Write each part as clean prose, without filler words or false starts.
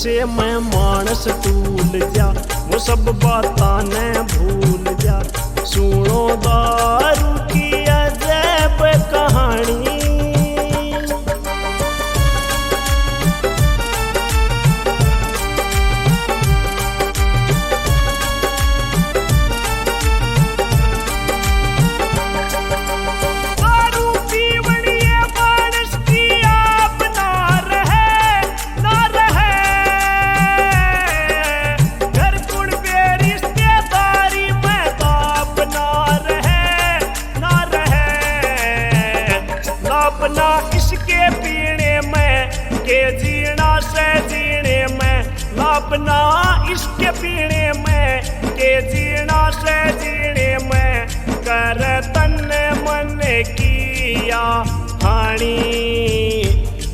नशे में मानस टूल जा, वो सब बातां ने भूल जा। सुनो दारू की अजब कहानी, अपना इसके पीने में के जीना से जीने में, अपना इसके पीने में के जीना से जीने में, कर तन मन किया हानि।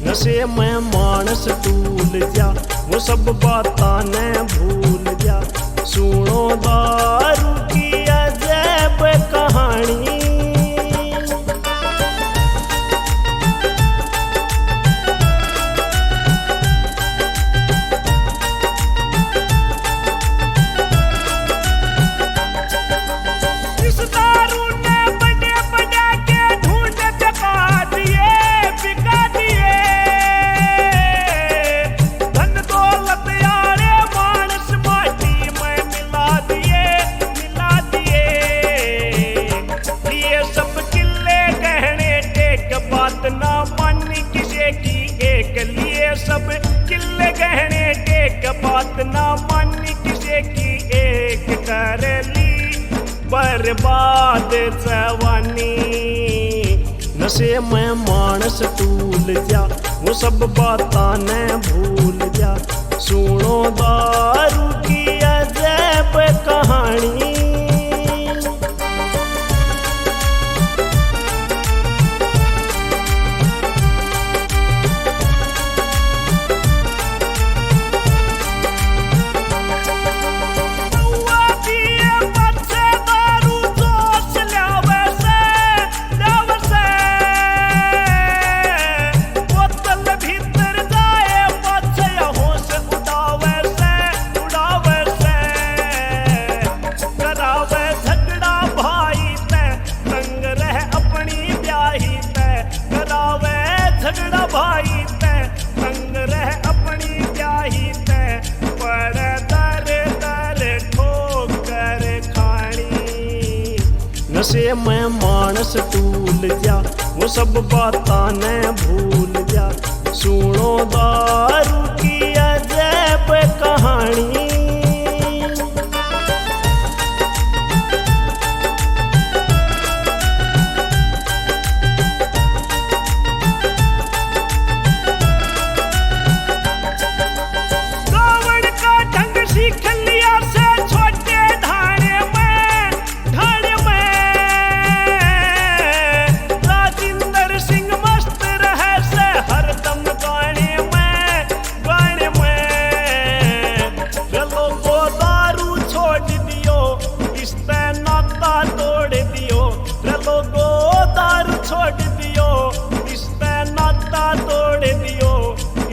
नशे में मानस टूल जा, वो सब बातां ने भूल जा। सुनो दारू की अजब कहानी, ना मन किसी की एक लिए सब किले गहने टेक, बात ना मन किसी की एक कर ली बर्बाद जवानी। नशे में मानस टूल जा, वो सब बातां ने भूल जा। सुनो दारू की अजब कहानी, भाई ते संग रह अपनी ब्याही ते, पर दर दर ठोकर खानी। नशे में मानस टूल जा, वो सब बातां ने भूल जा। सुनो दारू की अजब कहानी,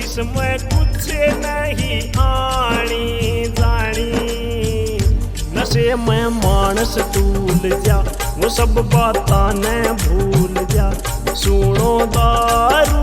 इसमें कुछ नहीं आनी जानी। नशे में मानस टूल जा, वो सब बातां ने भूल जा। सुनो दारू